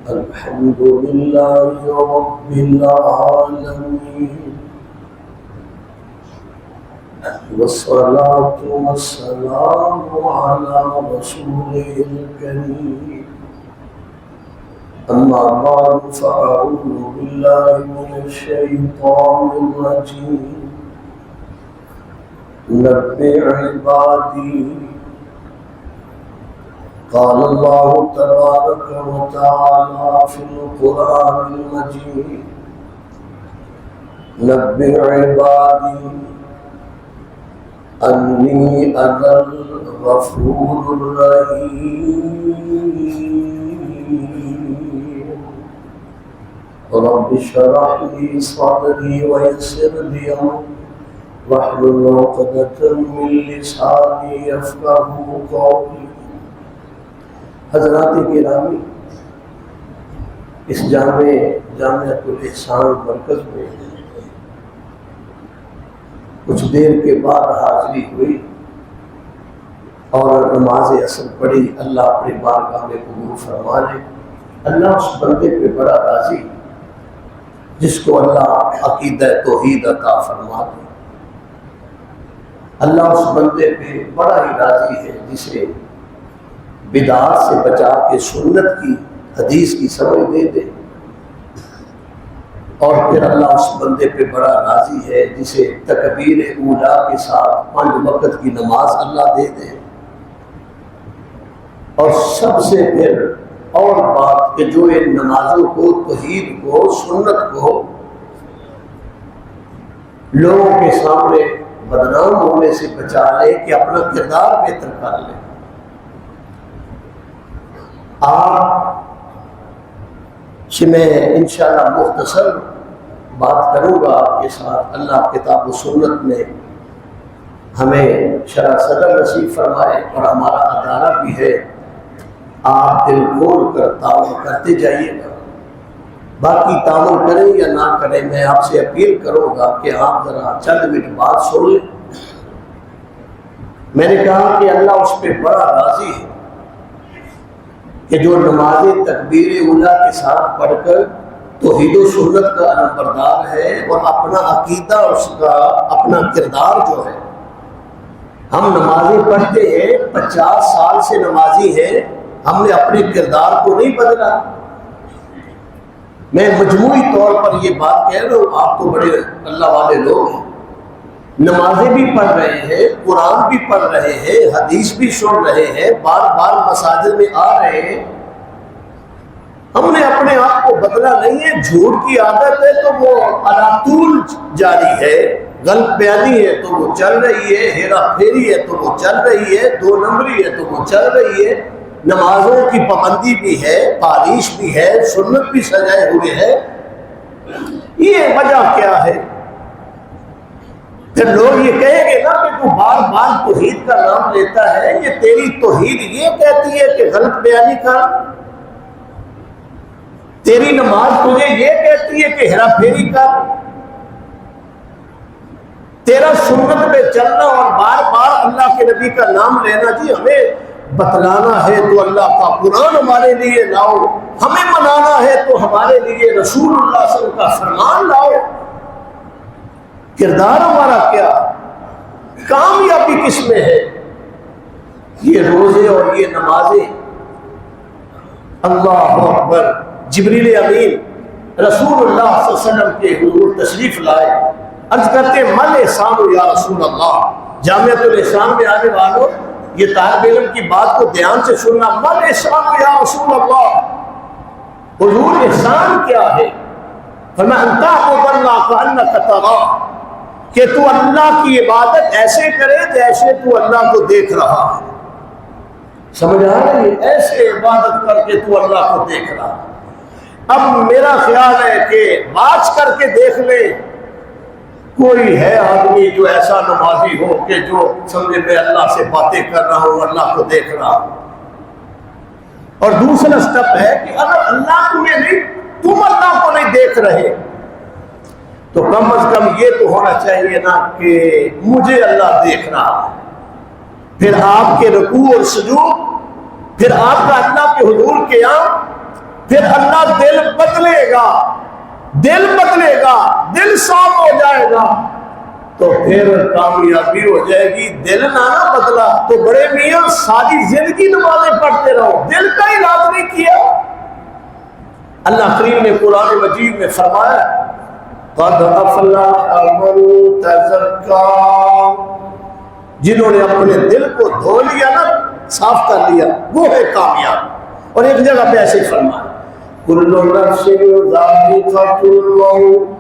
الحمد لله رب العالمين والصلاة والسلام على رسوله الكريم أما بعد فأعوذ بالله من الشيطان الرجيم نبئ عبادي قال الله تبارك وتعالى في القرآن المجيد نبئ عبادي أني أنا الغفور الرحيم رب اشرح لي صدري ويسر لي أمري واحلل عقدة من لساني يفقهوا قولي۔ حضرات گرامی، اس جامعۃ الاحسان مرکز میں کچھ دیر کے بعد حاضری ہوئی اور نماز عصر پڑھی۔ اللہ اپنی بارگاہ میں قبول فرما لے۔ اللہ اس بندے پہ بڑا راضی جس کو اللہ عقیدہ توحید عطا فرما دے۔ اللہ اس بندے پہ بڑا ہی راضی ہے جسے بدعات سے بچا کے سنت کی حدیث کی سمجھ دے دے، اور پھر اللہ اس بندے پہ بڑا راضی ہے جسے تکبیر اولا کے ساتھ 5 وقت کی نماز اللہ دے دے۔ اور سب سے پھر اور بات کہ جو ان نمازوں کو، توحید کو، سنت کو لوگوں کے سامنے بدنام ہونے سے بچا لے کہ اپنا کردار بہتر کر لے۔ آج میں انشاءاللہ مختصر بات کروں گا آپ کے ساتھ۔ اللہ کتاب و سنت میں ہمیں شرح صدر نصیب فرمائے اور ہمارا ادارہ بھی ہے، آپ دل کھول کر تعاون کرتے جائیے گا۔ باقی تعاون کریں یا نہ کریں، میں آپ سے اپیل کروں گا کہ آپ ذرا چند منٹ بات سن لیں۔ میں نے کہا کہ اللہ اس پہ بڑا راضی ہے کہ جو نماز تکبیر اولا کے ساتھ پڑھ کر توحید و سنت کا علمبردار ہے اور اپنا عقیدہ، اس کا اپنا کردار جو ہے، ہم نمازیں پڑھتے ہیں، 50 سال سے نمازی ہیں، ہم نے اپنے کردار کو نہیں بدلا۔ میں مجموعی طور پر یہ بات کہہ رہا ہوں، آپ تو بڑے اللہ والے لوگ ہیں، نمازیں بھی پڑھ رہے ہیں، قرآن بھی پڑھ رہے ہیں، حدیث بھی سن رہے ہیں، بار بار مساجد میں آ رہے ہیں، ہم نے اپنے آپ کو بدلا نہیں ہے۔ جھوٹ کی عادت ہے تو وہ علاتول جاری ہے، غلط بیانی ہے تو وہ چل رہی ہے، ہیرا پھیری ہے تو وہ چل رہی ہے، 2 نمبری ہے تو وہ چل رہی ہے، نمازوں کی پابندی بھی ہے، پالش بھی ہے، سنت بھی سجائے ہوئے ہے۔ یہ وجہ کیا ہے؟ پھر لوگ یہ کہیں گے نا کہ تو بار بار توحید کا نام لیتا ہے، یہ تیری توحید یہ کہتی ہے کہ غلط بیانی کر، تیری نماز تجھے یہ کہتی ہے کہ ہیرا پھیری کر، تیرا سنت پہ چلنا اور بار بار اللہ کے نبی کا نام لینا، جی ہمیں بتلانا ہے تو اللہ کا قرآن ہمارے لیے لاؤ، ہمیں منانا ہے تو ہمارے لیے رسول اللہ صلی اللہ علیہ وسلم کا فرمان لاؤ۔ کردار ہمارا کیا؟ کامیابی کس میں ہے؟ یہ روزے اور یہ نمازیں۔ اللہ اکبر۔ جبریل امین رسول اللہ صلی اللہ علیہ وسلم کے حضور تشریف لائے، عرض کرتے مل احسان یا رسول اللہ۔ جامعۃ الاحسان میں آنے والوں، یہ طالب علم کی بات کو دھیان سے سننا، مل احسان یا رسول اللہ، حضور احسان کیا ہے؟ فرمایا ان تعبد اللہ کأنک تراہ، کہ تو اللہ کی عبادت ایسے کرے جیسے تو اللہ کو دیکھ رہا ہے۔ سمجھ آ رہی ہے؟ ایسے عبادت کر کے تو اللہ کو دیکھ رہا ہے۔ اب میرا خیال ہے کہ واچ کر کے دیکھ لیں، کوئی ہے آدمی جو ایسا نمازی ہو کہ جو سمجھے میں اللہ سے باتیں کر رہا ہوں، اللہ کو دیکھ رہا ہوں۔ اور دوسرا سٹیپ ہے کہ اگر اللہ تمہیں نہیں، تم اللہ کو نہیں دیکھ رہے تو کم از کم یہ تو ہونا چاہیے نا کہ مجھے اللہ دیکھ رہا ہے۔ پھر آپ کے رکوع اور سجود، پھر آپ کا اللہ کے حضور قیام، پھر اللہ دل بدلے گا، دل بدلے گا، دل صاف ہو جائے گا تو پھر کامیابی ہو جائے گی۔ دل نہ بدلا تو بڑے میاں ساری زندگی نمازیں پڑھتے رہو، دل کا علاج نہیں کیا۔ اللہ کریم نے قرآن مجید میں فرمایا قد افلح من تزکا، جنہوں نے اپنے دل کو دھو لیا نا، صاف کر لیا، وہ ہے کامیاب۔ اور ایک جگہ پہ ایسے فرمایا کل نفس ذائقۃ الموت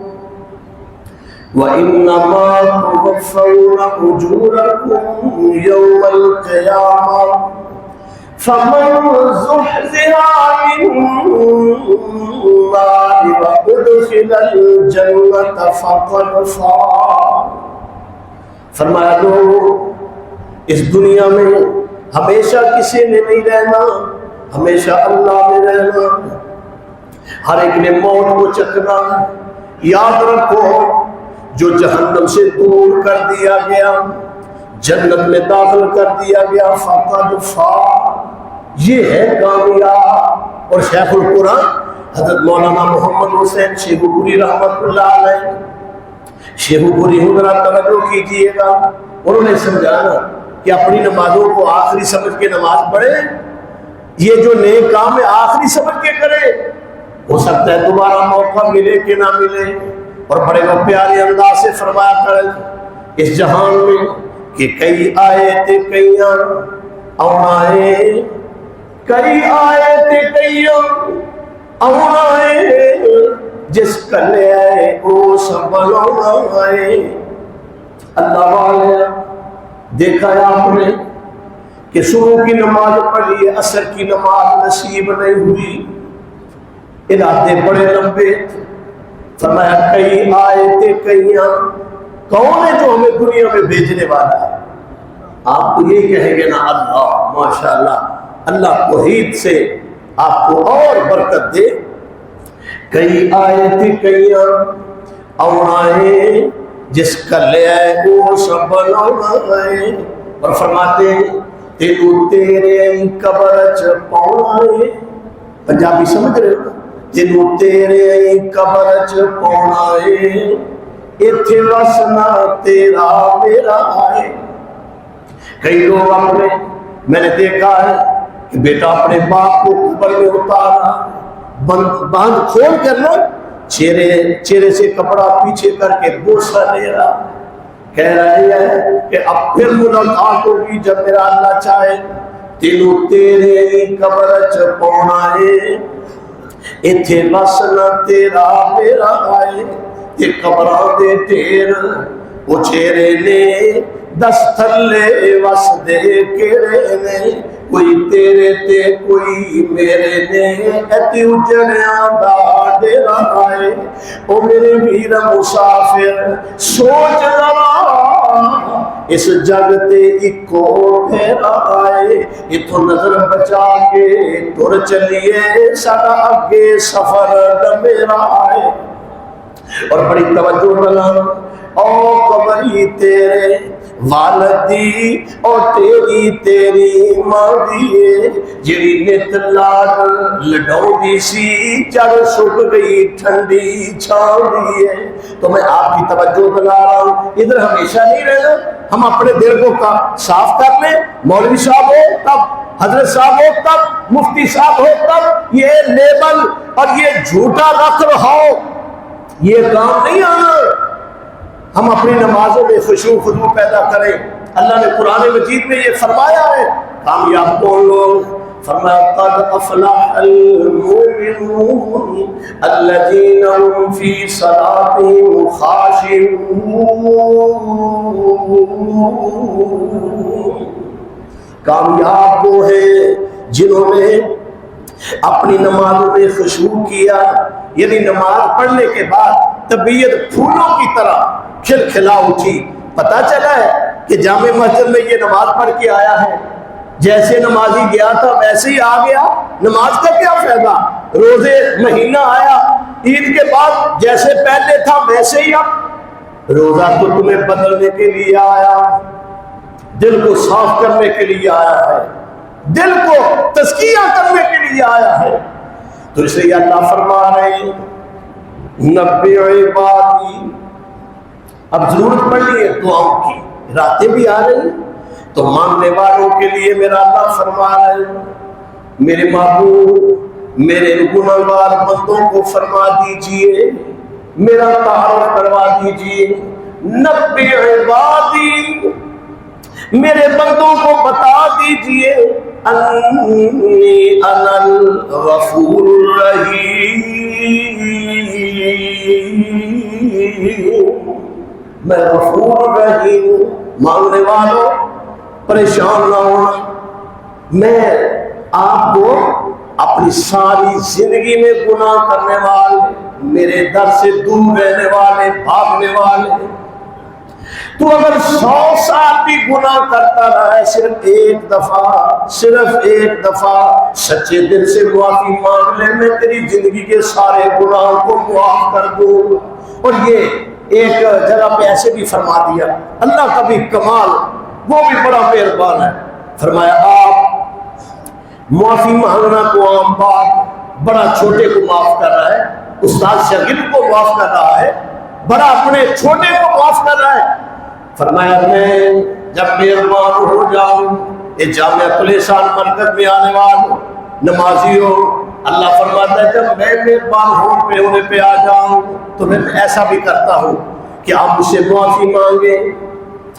وَإِنَّمَا تُوَفَّوْنَ أُجُورَكُمْ يَوْمَ الْقِيَامَةِ فَمَنْ زُحْزِحَ عَنِ النَّارِ وَأُدْخِلَ الْجَنَّةَ فَقَدْ فَازَ۔ فرمایا لوگو اس دنیا میں ہمیشہ کسی نے نہیں رہنا، ہمیشہ اللہ میں رہنا، ہر ایک نے موت کو چکنا ہے۔ یاد رکھو جو جہنم سے دور کر دیا گیا، جنت میں داخل کر دیا گیا، فقد فاز، یہ ہے کامیاب۔ اور شیخ القرآن حضرت مولانا محمد حسین شیخو پوری رحمت اللہ علیہ، شیخو پوری حضرات توجہ کیجیے گا، انہوں نے سمجھانا کہ اپنی نمازوں کو آخری سمجھ کے نماز پڑھے، یہ جو نیک کام ہے آخری سمجھ کے کرے، ہو سکتا ہے دوبارہ موقع ملے کہ نہ ملے۔ اور بڑے وہ پیارے انداز سے فرمایا کرے اس جہان میں کہ کئی آئے تے کئیاں اونائے، کئی آئے تے کئیاں اونائے، جس کلے آئے وہ سب بلونائے۔ اللہ والے دیکھا ہے آپ نے کہ صبح کی نماز پڑھی، عصر کی نماز نصیب نہیں ہوئی، ارادے بڑے لمبے، فرمایا کئی آئے تھے کئیاں، کون ہے جو ہمیں دنیا میں بھیجنے والا ہے؟ آپ تو یہی کہیں گے نا اللہ ماشاءاللہ، اللہ توحید سے آپ کو اور برکت دے۔ کئی آئے تھے کئیاں اونائے، جس کا لے آئے وہ سب بلونائے۔ اور فرماتے تینوں تیرے قبر چ پاؤنائے، پنجابی سمجھ رہے ہو، تینوں تیرے قبر چ پاؤنائے، ایتھے وسنا تیرا میرا آئے۔ کئی لوگ اپنے، میں نے دیکھا ہے کہ بیٹا اپنے باپ کو قبر میں اتارا، باندھ کھول کر لو، چہرے سے کپڑا پیچھے کر کے بوسہ لے رہا، کہہ رہے ہیں کہ اب پھر ملاقات ہوگی جب میرا اللہ چاہے۔ تینوں تیرے قبر چ پاؤنائے، ایتھے وسنا تیرا میرا آئے۔ تے قبراں دے ڈھیر او چہرے نے، دس تھلے وس دے کیڑے نے، کوئی تیرے تے کوئی میرے نے، ایتھے اجڑیاں دا ڈیرا آئے۔ او میرے ویر مسافر سوچ ذرا، اس جگ تے اکو پھیرا آئے۔ اتھوں نظر بچا کے تر چلیے، ساڈا اگے سفر لمبا آئے۔ اور بڑی توجہ بنا، او قبری تیرے والدی، او تیری تیری ماں دیے، جیڑی نت لاڈ لڈاؤں سی، چڑ سک گئی ٹھنڈی چھاؤں دیے۔ تو میں آپ کی توجہ بنا رہا ہوں، ادھر ہمیشہ نہیں رہنا، ہم اپنے دل کو صاف کر لیں۔ مولوی صاحب ہو تب، حضرت صاحب ہو تب، مفتی صاحب ہو تب، یہ لیبل اور یہ جھوٹا رکھ رہاؤ یہ کام نہیں آنا۔ ہم اپنی نمازوں میں خشوع خضوع پیدا کریں۔ اللہ نے قرآن مجید میں یہ فرمایا ہے، کامیاب کون لوگ؟ فرمایا قد افلح المؤمنون الذین هم فی صلاتهم خاشعون۔ کامیاب وہ ہیں جنہوں نے اپنی نمازوں میں خشوع کیا، یعنی نماز پڑھنے کے بعد طبیعت پھولوں کی طرح کھلکھلا اٹھی۔ پتہ چلا ہے کہ جامع مسجد میں یہ نماز پڑھ کے آیا ہے، جیسے نمازی گیا تھا ویسے ہی آ گیا۔ نماز کا کیا فائدہ؟ روزے مہینہ آیا، عید کے بعد جیسے پہلے تھا ویسے ہی اب۔ روزہ تو تمہیں بدلنے کے لیے آیا، دل کو صاف کرنے کے لیے آیا ہے، دل کو تزکیہ کرنے کے لیے آیا ہے۔ تو اس لیے اللہ فرما رہے ہیں نبی عبادی. اب ضرورت پڑ رہی ہے دعاؤں کی، راتیں بھی آ رہی ہیں، تو مانگنے والوں کے لیے میرا اللہ فرما رہے ہیں میرے محبوب میرے گنہگار بندوں کو فرما دیجئے، میرا تعارف کروا دیجئے. نبی عبادی، میرے بندوں کو بتا دیجئے انی انا الغفور الرحیم، میں غفور الرحیم ہوں. مانگنے والوں پریشان نہ ہونا، میں آپ کو اپنی ساری زندگی میں گناہ کرنے والے، میرے در سے دور رہنے والے، بھاگنے والے، تو اگر 100 سال بھی گناہ کرتا رہا ہے، صرف ایک دفعہ سچے دل سے معافی مانگ لے، میں تیری زندگی کے سارے گناہوں کو معاف کر دوں. اور یہ ایک جگہ پہ ایسے بھی فرما دیا، اللہ کا بھی کمال، وہ بھی بڑا مہربان ہے. فرمایا آپ معافی مانگنا کو عام بات، بڑا چھوٹے کو معاف کر رہا ہے، استاد شاگرد کو معاف کر رہا ہے، بڑا اپنے چھوٹے کو معاف کر رہا ہے. فرمایا میں جب مہربان ہو جاؤں، یہ جامعہ الاحسان مرکز میں آنے والوں نمازیوں، اللہ فرماتا ہے جب میں مہربان ہونے پہ آ جاؤں تو میں ایسا بھی کرتا ہوں کہ آپ مجھ سے معافی مانگیں،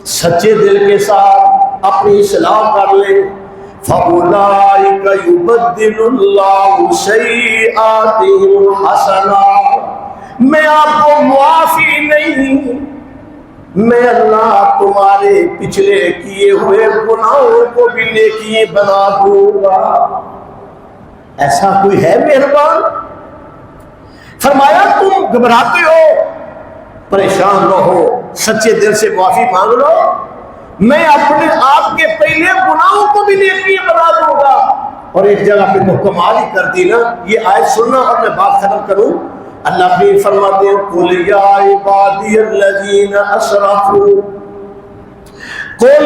سچے دل کے ساتھ اپنی اصلاح کر لیں. فَأُولَٰئِكَ يُبَدِّلُ اللَّهُ سَيِّئَاتِهِمْ حَسَنَاتٍ. میں آپ کو معافی نہیں، میں اللہ تمہارے پچھلے کیے ہوئے گناہوں کو بھی نیکی بنا دوں گا. ایسا کوئی ہے مہربان؟ فرمایا تم گھبراتے ہو، پریشان نہ ہو، سچے دل سے معافی مانگ لو، میں اپنے آپ کے پہلے گناہوں کو بھی نیکی بنا دوں گا. اور ایک جگہ پہ تو کمال ہی کر دی نا، یہ آیت سننا اور میں بات ختم کروں. اللہ بھی فرماتے ہیں قُلْ يَا عِبَادِيَ الَّذِينَ أَسْرَفُوا، قُلْ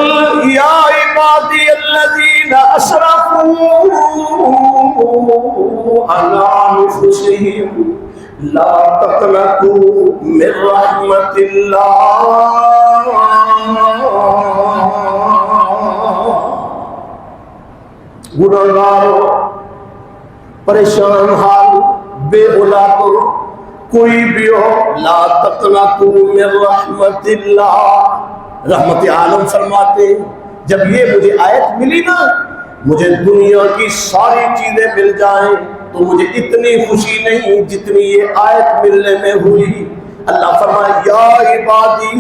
يَا عِبَادِيَ الَّذِينَ أَسْرَفُوا عَلَىٰ أَنفُسِهِمْ لَا تَقْنَطُوا مِن رَحْمَةِ اللَّهِ. گناہگاروں، پریشان حال، بے اولادوں، کوئی بھی ہو، لا تقنطوا من رحمت اللہ. رحمت عالم فرماتے جب یہ مجھے آیت ملی نا، مجھے دنیا کی ساری چیزیں مل جائیں تو مجھے اتنی خوشی نہیں جتنی یہ آیت ملنے میں ہوئی. اللہ فرمائے یا عبادی،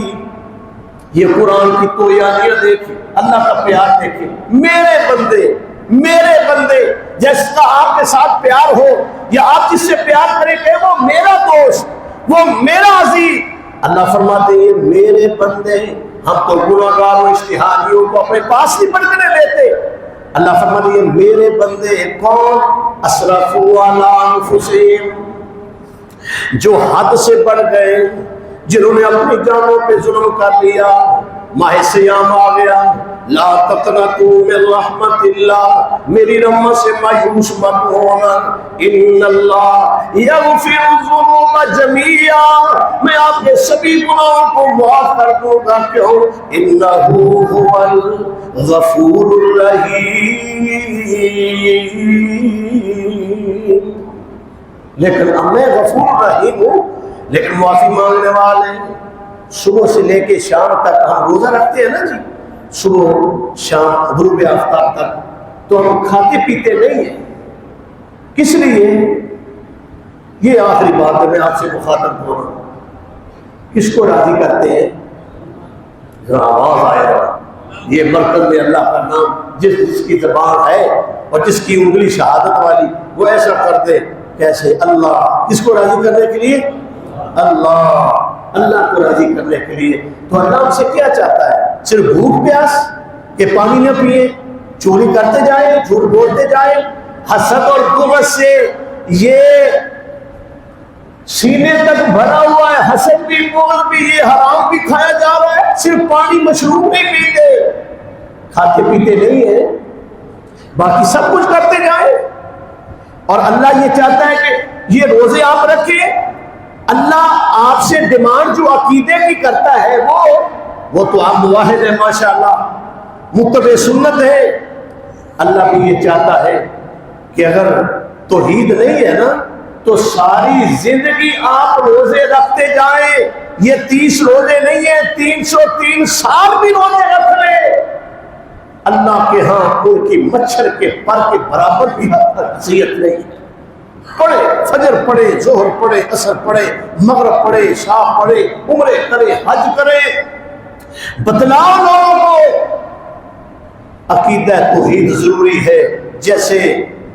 یہ قرآن کی تویانیاں دیکھیں، اللہ کا پیار دیکھیں. میرے بندے جس کا آپ کے ساتھ پیار ہو یا آپ جس سے پیار کریں کہ وہ میرا دوست، وہ میرا عزیز. اللہ فرماتے ہیں میرے بندے. ہم تو گناہگاروں اشتہاریوں کو اپنے پاس نہیں پکڑنے لیتے. اللہ فرماتے ہیں میرے بندے کون؟ اسرفوا علی انفسہم، جو حد سے بڑھ گئے، جنہوں نے اپنی جانوں پہ ظلم کر لیا. ماہ سیام آ گیا، لا تقنطوا من رحمت اللہ، میری رحمت سے مایوس مت ہونا. ان اللہ یغفر الذنوب جميعا، میں آپ کے سبھی گناہوں کو معاف کر دوں گا. کیوں؟ انہ هو الغفور الرحیم. لیکن اب میں غفور رحیم ہوں، لیکن معافی مانگنے والے صبح سے لے کے شام تک ہم روزہ رکھتے ہیں نا جی، صبح شام غروب آفتاب تک، تو ہم کھاتے پیتے نہیں ہیں. کس لیے؟ یہ آخری بات ہے، میں آپ سے مخاطب ہو رہا ہوں. کس کو راضی کرتے ہیں؟ ذرا آواز آئے گا. یہ مرکز میں اللہ کا نام جس کی زبان ہے اور جس کی انگلی شہادت والی، وہ ایسا کر دے. کیسے؟ اللہ. کس کو راضی کرنے کے لیے؟ اللہ. اللہ کو راضی کرنے کے لیے. تو اللہ ہم سے کیا چاہتا ہے؟ صرف بھوک پیاس کہ پانی نہ پیے، چوری کرتے جائیں، جھوٹ بولتے جائیں، حسد اور بغض سے یہ سینے تک بھرا ہوا ہے، حسد بھی بغض بھی، یہ حرام بھی کھایا جا رہا ہے. صرف پانی مشروب نہیں پیتے، کھاتے پیتے نہیں ہیں، باقی سب کچھ کرتے جائیں. اور اللہ یہ چاہتا ہے کہ یہ روزے آپ رکھیں. اللہ آپ سے ڈیمانڈ جو عقیدے کی کرتا ہے وہ تو آپ موحد ہیں ماشاءاللہ, متبع سنت ہے. اللہ بھی یہ چاہتا ہے کہ اگر توحید نہیں ہے نا تو ساری زندگی آپ روزے رکھتے جائیں. یہ 30 روزے نہیں ہیں, 303 سال بھی روزے رکھ لیں, اللہ کے ہاں ان کی مچھر کے پر کے برابر بھی حیثیت نہیں ہے. پڑھے, فجر پڑھے, ظہر پڑھے, عصر پڑھے, مغرب پڑھے, شام پڑھے, عمرے کرے, حج کرے, بتلاؤ لوگوں کو عقیدہ توحید ضروری ہے. جیسے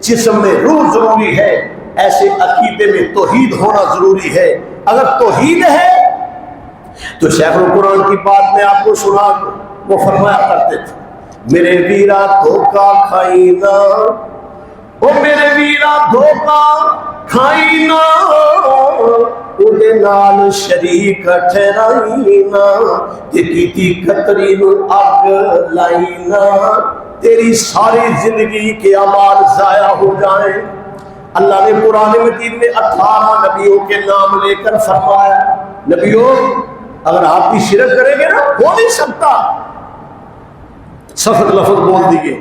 جسم میں روح ضروری ہے ایسے عقیدے میں توحید ہونا ضروری ہے. اگر توحید ہے تو شیخ القرآن کی بات میں آپ کو سنا, وہ فرمایا کرتے تھے میرے ویرا دھوکا کھائی نہ, او میرے ویرا دھوکا کھائی نہ, اودے نال شریک ٹھہرائی نہ, تے کیتی کتری نو اگ لائی نہ, تیری ساری زندگی کے اعمال ضائع ہو جائیں. اللہ نے قرآن مجید میں 18 نبیوں کے نام لے کر فرمایا نبیوں اگر آپ بھی شرک کریں گے نا ہو نہیں سکتا, سخت لفظ بول دیے.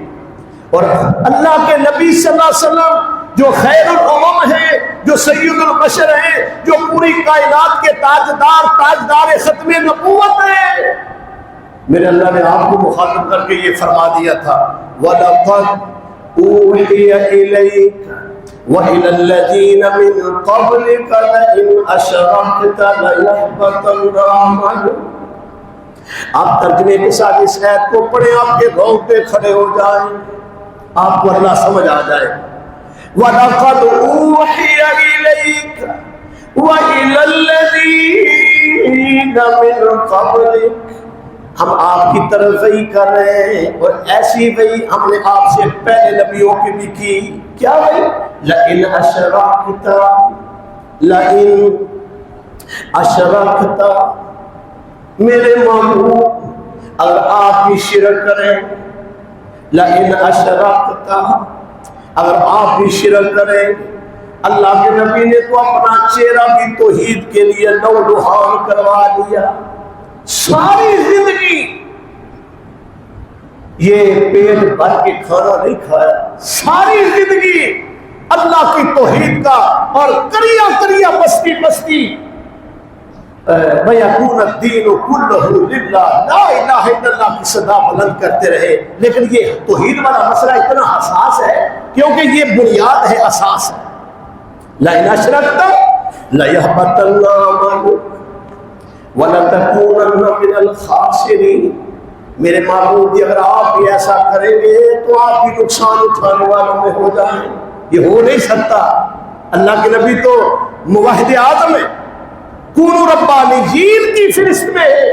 اور اللہ کے نبی صلی اللہ علیہ وسلم جو خیر الامم ہے, جو سید البشر ہیں, جو پوری کائنات کے تاجدار ختم نبوت ہیں, میرے اللہ نے آپ کو مخاطب کر کے یہ فرما دیا تھا وَلَقَدْ أُوحِيَ إِلَيْكَ وَإِلَى الَّذِينَ مِن قَبْلِكَ لَئِنْ أَشْرَكْتَ لَيَحْبَطَنَّ عَمَلُكَ. آپ ترجمے کے ساتھ اس آیت کو پڑھیں, آپ کے رونگٹے کھڑے ہو جائیں, آپ کو اللہ سمجھ آ جائے. وَلَقَدْ أُوحِيَ إِلَيْكَ وَإِلَى الَّذِينَ مِن قَبْلِكَ, ہم آپ کی طرف وحی کر رہے ہیں اور ایسی وحی ہم نے آپ سے پہلے نبیوں کی بھی کی. کیا وحی؟ لَئِنْ أَشْرَكْتَ لَئِنْ أَشْرَكْتَ, میرے محبوب اگر آپ بھی شرک کریں, لَئِنْ أَشْرَكْتَ, اگر آپ بھی شرک کریں. اللہ کے نبی نے تو اپنا چہرہ بھی توحید کے لیے نورہان کروا دیا. ساری زندگی یہ پیٹ بھر کے کھانا نہیں کھایا, ساری زندگی اللہ کی توحید کا اور کریا بستی وَيَكُونَ الدِّينُ كُلُّهُ لِلَّهِ, لا الہ الا اللہ کی صدا بلند کرتے رہے. لیکن یہ توحید والا مسئلہ اتنا حساس ہے کیونکہ یہ بنیاد ہے, اساس ہے. لَئِنْ أَشْرَكْتَ لَيَحْبَطَنَّ عَمَلُكَ وَلَتَكُونَنَّ مِنَ الْخَاسِرِينَ. میرے محبوب اگر آپ بھی ایسا کریں گے تو آپ بھی نقصان اٹھانے والوں میں ہو جائیں. یہ ہو نہیں سکتا. اللہ کے نبی تو موحد اعظم ہے, کونوا ربانیین کی فہرست میں ہے,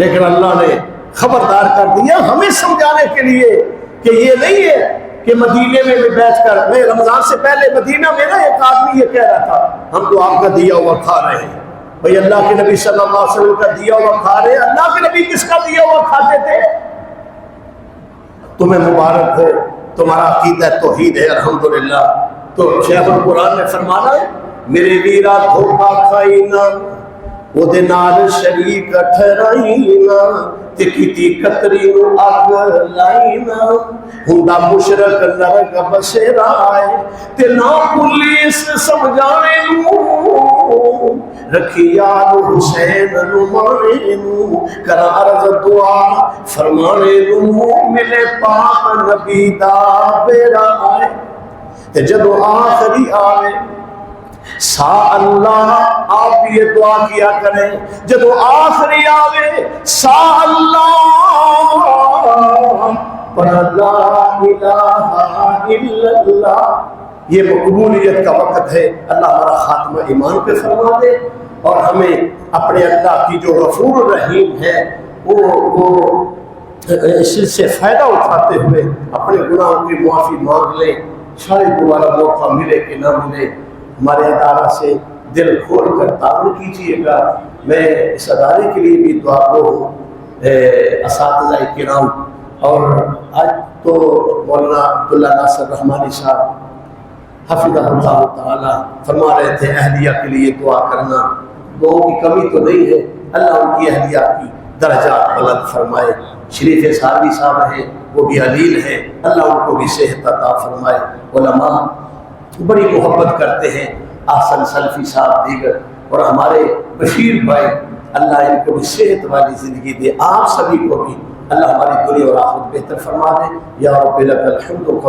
لیکن اللہ نے خبردار کر دیا ہمیں سمجھانے کے لیے کہ یہ نہیں ہے کہ مدینے میں بیٹھ کر, میں رمضان سے پہلے مدینہ میں نا ایک آدمی یہ کہہ رہا تھا ہم تو آپ کا دیا ہوا کھا رہے ہیں. بھئی اللہ کے نبی صلی اللہ علیہ وسلم کا دیا ہوا کھا رہے ہیں, اللہ کے نبی کس کا دیا ہوا کھاتے تھے؟ تمہیں مبارک ہو, تمہارا عقیدہ توحید ہے الحمدللہ. تو شیخ القرآن نے فرمانا ہے میرے ویرا دھوکا کھائی نہ, وہ دے نال شریک ٹھہرائی نہ, تے کیتی کتری نو اگ لائی نہ, ہوندا مشرک نرک بسیرا آئے, تے نہ پولیس سمجھانے نو, رکھی یاد حسین نو مانے نو, کرا عرض دعا فرمانے نو, ملے پاک نبی دا بیڑا آئے. تے جدو آخری آئے سا اللہ, آپ یہ دعا کیا کریں جدو آخری آوے سا اللہ پر لا الہ الا اللہ. یہ مقبولیت کا وقت ہے. اللہ ہمارا خاتمہ ایمان پہ فرما دے اور ہمیں اپنے اللہ کی جو غفور الرحیم ہے وہ اس سے فائدہ اٹھاتے ہوئے اپنے گناہوں کی معافی مانگ لیں. شاید دوبارہ موقع ملے کہ نہ ملے, ہمارے ادارہ سے دل کھول کر تعاون کیجیے گا. میں اس ادارے کے لیے بھی دعا کو اساتذہ کرام اور آج تو مولانا عبداللہ ناصر رحمانی صاحب حفظہ اللہ تعالی فرما رہے تھے اہلیہ کے لیے دعا کرنا، دعاؤں کی کمی تو نہیں ہے، اللہ ان کی اہلیہ کی درجات بلند فرمائے۔ شریف ساروی صاحب ہیں، وہ بھی علیل ہیں، اللہ ان کو بھی صحت عطا فرمائے۔ علماء بڑی محبت کرتے ہیں، احسن سلفی صاحب دیگر، اور ہمارے بشیر بھائی، اللہ ان کو بھی صحت والی زندگی دے، آپ سبھی کو بھی اللہ ہماری دنیا اور آخرت بہتر فرما دے۔ یا رب لک الحمد۔